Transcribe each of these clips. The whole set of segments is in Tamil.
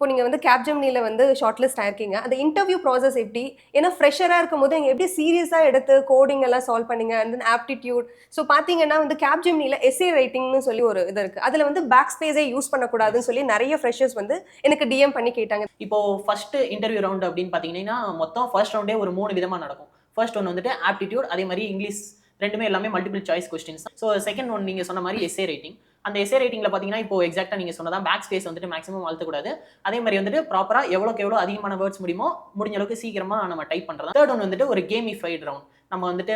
இப்போ நீங்க வந்து கேப்ஜெமினில வந்து ஷார்ட் லிஸ்ட் ஆயிருக்கீங்க. அந்த இன்டர்வியூ ப்ராசஸ் எப்படி? ஏன்னா ஃப்ரெஷரா இருக்கும்போது நீங்க எப்படி சீரியஸா எடுத்து கோடிங் எல்லாம் சால்வ் பண்ணீங்க? And then aptitude. ஸோ பார்த்தீங்கன்னா வந்து கேப்ஜெமினில எஸ்ஸே ரைட்டிங்ன்னு சொல்லி ஒரு இது இருக்கு. அதுல வந்து பேக் ஸ்பேஸே யூஸ் பண்ணக்கூடாதுன்னு சொல்லி நெறைய ஃப்ரெஷர்ஸ் வந்து எனக்கு டிஎம் பண்ணி கேட்டாங்க. இப்போ ஃபர்ஸ்ட் இன்டர்வியூ ரவுண்ட் அப்படின்னு பார்த்தீங்கன்னா, மொத்தம் ஃபர்ஸ்ட் ரவுண்டே ஒரு 3 விதமா நடக்கும். ஃபர்ஸ்ட் ஒன் வந்துட்டு ஆப்டிட்யூட், அதே மாரி இங்கிலீஷ் 2மே எல்லாமே multiple choice questions. So second one நீங்க சொன்ன மாரி எஸ்ஸே ரைட்டிங். அந்த எஸ்ஸே ரைட்டிங்ல பார்த்தீங்கன்னா, இப்போ எக்ஸாக்ட்டா நீங்க சொன்னதா பேக் ஸ்பேஸ் வந்துட்டு மேக்ஸிமம் அழுத்தக்கூடாது. அதே மாரி வந்துட்டு ப்ராப்பரா எவ்வளோக்கு எவ்வளோ அதிகமான வேர்ட்ஸ் முடியுமோ, முடிஞ்ச அளவுக்கு சீக்கிரமா நம்ம டைப் பண்றது. தேர்ட் ஒன் வந்துட்டு ஒரு கேமிஃபைட் ரவுண்ட். நம்ம வந்துட்டு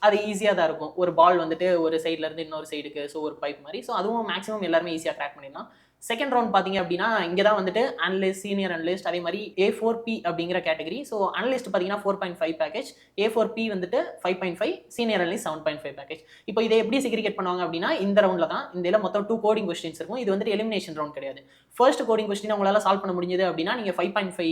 அது ஈஸியா தான் இருக்கும். ஒரு பால் வந்துட்டு ஒரு சைடுல இருந்து இன்னொரு சைடுக்கு ஸோ ஒரு பைப் மாரி. ஸோ அதுவும் மேக்ஸிமம் எல்லாருமே ஈஸியா கிராக் பண்ணிடலாம். செகண்ட் ரவுண்ட் பார்த்தீங்க அப்படின்னா, இங்க தான் வந்துட்டு அனலிஸ்ட், சீனியர் அனலிஸ்ட், அதே மாரி A4P அப்படிங்கிற கேட்டகரி. ஸோ அனலிஸ்ட் பார்த்தீங்கன்னா 4.5 பேக்கேஜ், A4P வந்துட்டு 5.5, சீனியர் அனலிஸ்ட் 7.5 பேக்கேஜ். இப்போ இதை எப்படி செக்ரிகேட் பண்ணுவாங்க அப்படின்னா, இந்த ரவுண்ட்ல தான் இந்த இதில் மொத்தம் 2 கோடிங் கொஸ்டின்ஸ் இருக்கும். இது வந்துட்டு எலிமினேஷன் ரவுண்ட் கிடையாது. ஃபர்ஸ்ட் கோடிங் கொஸ்டின் உங்களால சால்வ் பண்ண முடிஞ்சது அப்படின்னா, நீங்க 5.5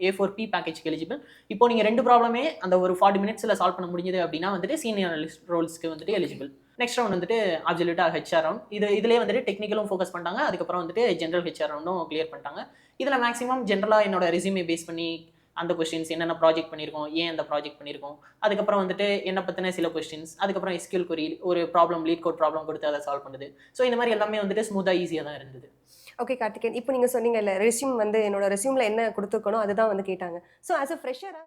A4P பேக்கேஜ்க்கு எலிஜிபிள். இப்போ நீங்க 2 ப்ராப்ளமே அந்த ஒரு 40 மினிட்ஸ்ல சால்வ் பண்ண முடிஞ்சது அப்படின்னா வந்துட்டு சீனியர் அனலிஸ்ட் ரோல்ஸ்க்கு வந்துட்டு எலிஜிபிள். நெக்ஸ்ட் ரவுண்ட் வந்துட்டு அப்சல்யூட்டா ஹெச்ஆர் ரவுண்ட். இதுலயே வந்துட்டு டெக்னிக்கலும் ஃபோக்கஸ் பண்ணிட்டாங்க. அதுக்கப்புறம் வந்துட்டு ஜென்ரல் ஹெச்ஆர் ரவுண்டும் கிளியர் பண்ணிட்டாங்க. இதுல மேக்ஸிமம் ஜென்ரலா என்னோட ரெஸ்யூமே பேஸ் பண்ணி அந்த கொஸ்டின்ஸ் என்னென்ன ப்ராஜெக்ட் பண்ணியிருக்கோம், ஏன் அந்த ப்ராஜெக்ட் பண்ணியிருக்கோம், அதுக்கப்புறம் வந்துட்டு என்ன பத்தின சில கொஸ்டின்ஸ், அதுக்கப்புறம் எஸ்கியூஎல் கொரி ஒரு ப்ராப்ளம் லீட் கோட் ப்ராப்ளம் கொடுத்து அதை சால்வ் பண்ணுது. ஸோ இந்த மாதிரி எல்லாமே வந்துட்டு ஸ்மூத்தா ஈஸியா தான் இருந்தது. ஓகே கார்த்திகேயன். இப்போ நீங்க சொன்னீங்கல்ல, ரெஸ்யூம் வந்து என்னோட ரெஸ்யூம்ல என்ன குடுத்துருக்கனோ அதுதான் வந்து கேட்டாங்க. So as a ஃப்ரெஷரா